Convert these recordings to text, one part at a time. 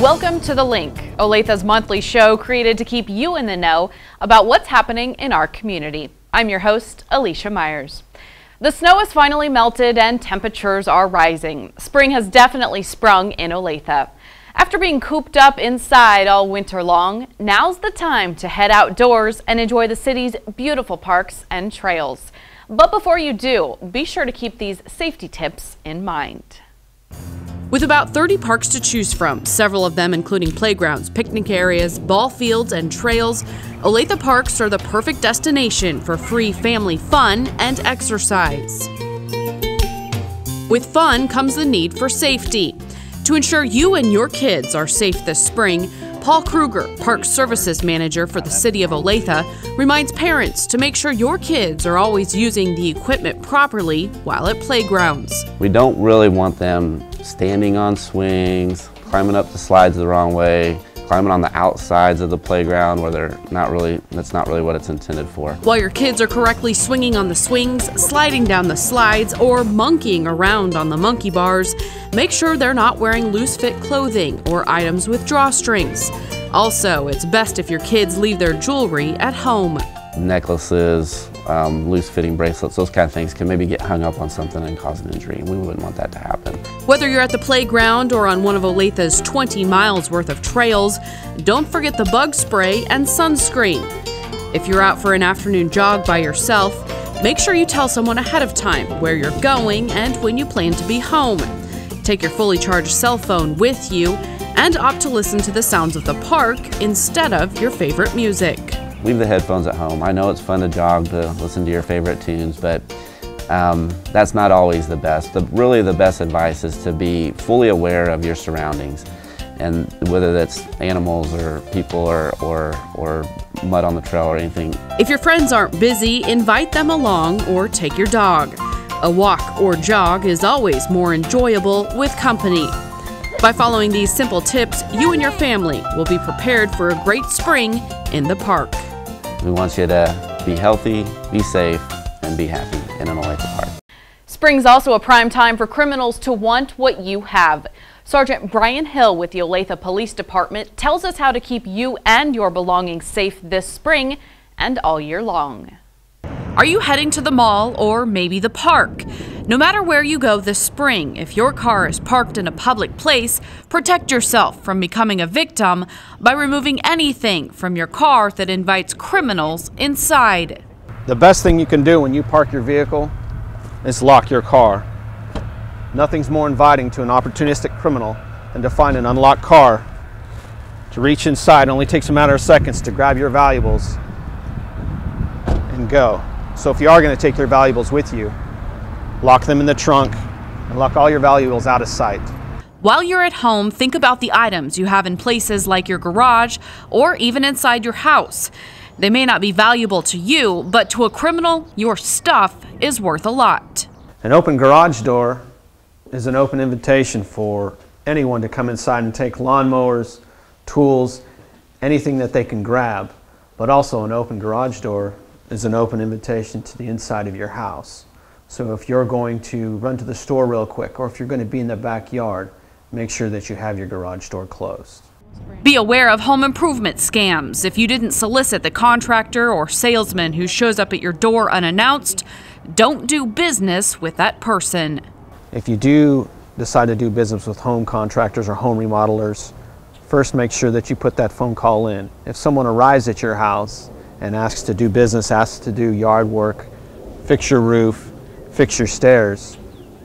Welcome to The Link, Olathe's monthly show created to keep you in the know about what's happening in our community. I'm your host, Alicia Myers. The snow has finally melted and temperatures are rising. Spring has definitely sprung in Olathe. After being cooped up inside all winter long, now's the time to head outdoors and enjoy the city's beautiful parks and trails. But before you do, be sure to keep these safety tips in mind. With about 30 parks to choose from, several of them including playgrounds, picnic areas, ball fields, and trails, Olathe Parks are the perfect destination for free family fun and exercise. With fun comes the need for safety. To ensure you and your kids are safe this spring, Paul Kruger, Park Services Manager for the City of Olathe, reminds parents to make sure your kids are always using the equipment properly while at playgrounds. We don't really want them standing on swings, climbing up the slides the wrong way, climbing on the outsides of the playground where that's not really what it's intended for. While your kids are correctly swinging on the swings, sliding down the slides, or monkeying around on the monkey bars, make sure they're not wearing loose-fit clothing or items with drawstrings. Also, it's best if your kids leave their jewelry at home. Necklaces, loose-fitting bracelets, those kind of things can maybe get hung up on something and cause an injury. We wouldn't want that to happen. Whether you're at the playground or on one of Olathe's 20 miles worth of trails, don't forget the bug spray and sunscreen. If you're out for an afternoon jog by yourself, make sure you tell someone ahead of time where you're going and when you plan to be home. Take your fully charged cell phone with you and opt to listen to the sounds of the park instead of your favorite music. Leave the headphones at home. I know it's fun to jog to listen to your favorite tunes, but that's not always the best. Really the best advice is to be fully aware of your surroundings, and whether that's animals or people or mud on the trail or anything. If your friends aren't busy, invite them along or take your dog. A walk or jog is always more enjoyable with company. By following these simple tips, you and your family will be prepared for a great spring in the park. We want you to be healthy, be safe, and be happy in an Olathe park. Spring's also a prime time for criminals to want what you have. Sergeant Brian Hill with the Olathe Police Department tells us how to keep you and your belongings safe this spring and all year long. Are you heading to the mall or maybe the park? No matter where you go this spring, if your car is parked in a public place, protect yourself from becoming a victim by removing anything from your car that invites criminals inside. The best thing you can do when you park your vehicle is lock your car. Nothing's more inviting to an opportunistic criminal than to find an unlocked car. To reach inside only takes a matter of seconds to grab your valuables and go. So if you are going to take your valuables with you, lock them in the trunk and lock all your valuables out of sight. While you're at home, think about the items you have in places like your garage or even inside your house. They may not be valuable to you, but to a criminal, your stuff is worth a lot. An open garage door is an open invitation for anyone to come inside and take lawnmowers, tools, anything that they can grab. But also an open garage door is an open invitation to the inside of your house. So if you're going to run to the store real quick, or if you're going to be in the backyard, make sure that you have your garage door closed. Be aware of home improvement scams. If you didn't solicit the contractor or salesman who shows up at your door unannounced, don't do business with that person. If you do decide to do business with home contractors or home remodelers, first make sure that you put that phone call in. If someone arrives at your house and asks to do business, asks to do yard work, fix your roof, fix your stairs,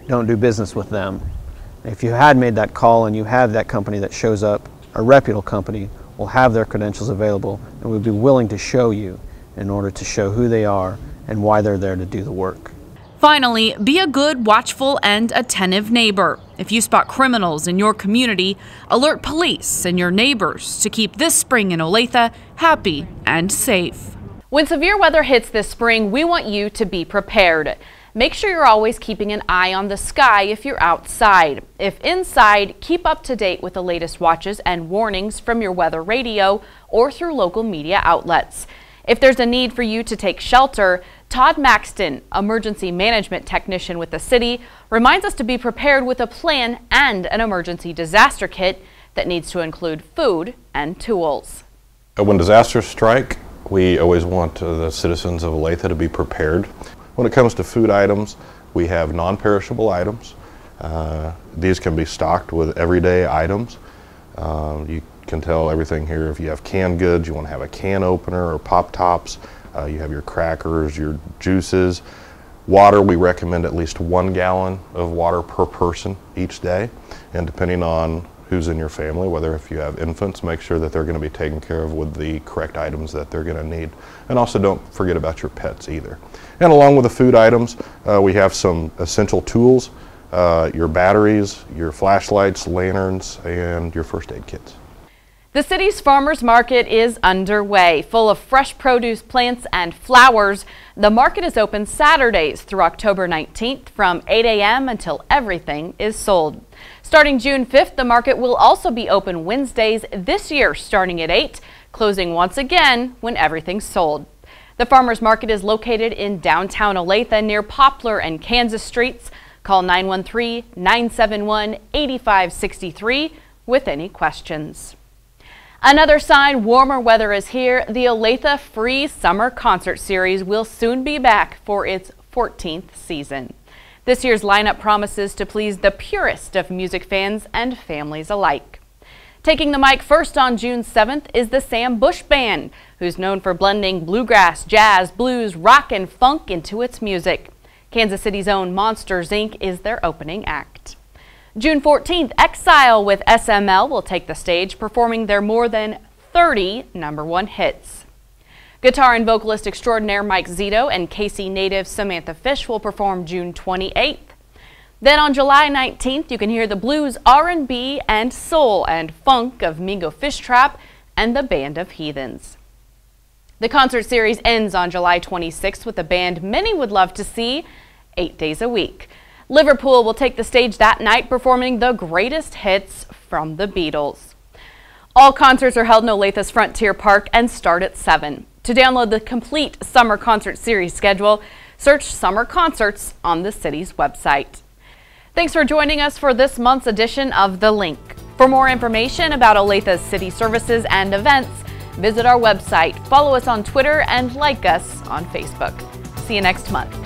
don't do business with them. If you had made that call and you have that company that shows up, a reputable company will have their credentials available and will be willing to show you in order to show who they are and why they're there to do the work. Finally, be a good, watchful, and attentive neighbor. If you spot criminals in your community, alert police and your neighbors to keep this spring in Olathe happy and safe. When severe weather hits this spring, we want you to be prepared. Make sure you're always keeping an eye on the sky if you're outside. If inside, keep up to date with the latest watches and warnings from your weather radio or through local media outlets. If there's a need for you to take shelter, Todd Maxton, emergency management technician with the city, reminds us to be prepared with a plan and an emergency disaster kit that needs to include food and tools. When disasters strike, we always want the citizens of Olathe to be prepared. When it comes to food items, we have non-perishable items. These can be stocked with everyday items. You can tell everything here. If you have canned goods, you want to have a can opener or pop tops. You have your crackers, your juices. Water, we recommend at least 1 gallon of water per person each day. And depending on who's in your family, whether if you have infants, make sure that they're going to be taken care of with the correct items that they're going to need. And also don't forget about your pets either. And along with the food items, we have some essential tools, your batteries, your flashlights, lanterns, and your first aid kits. The city's farmers market is underway. Full of fresh produce, plants, and flowers, the market is open Saturdays through October 19th from 8 a.m. until everything is sold. Starting June 5th, the market will also be open Wednesdays this year starting at 8, closing once again when everything's sold. The farmers market is located in downtown Olathe near Poplar and Kansas Streets. Call 913-971-8563 with any questions. Another sign warmer weather is here. The Olathe Free Summer Concert Series will soon be back for its 14th season. This year's lineup promises to please the purest of music fans and families alike. Taking the mic first on June 7th is the Sam Bush Band, who's known for blending bluegrass, jazz, blues, rock, and funk into its music. Kansas City's own Monsters, Inc. is their opening act. June 14th, Exile with SML will take the stage, performing their more than 30 #1 hits. Guitar and vocalist extraordinaire Mike Zito and KC native Samantha Fish will perform June 28th. Then on July 19th, you can hear the blues, R&B, and soul and funk of Mingo Fish Trap and the Band of Heathens. The concert series ends on July 26th with a band many would love to see 8 days a week. Liverpool will take the stage that night, performing the greatest hits from the Beatles. All concerts are held in Olathe Frontier Park and start at 7. To download the complete summer concert series schedule, search Summer Concerts on the city's website. Thanks for joining us for this month's edition of The Link. For more information about Olathe's city services and events, visit our website, follow us on Twitter, and like us on Facebook. See you next month.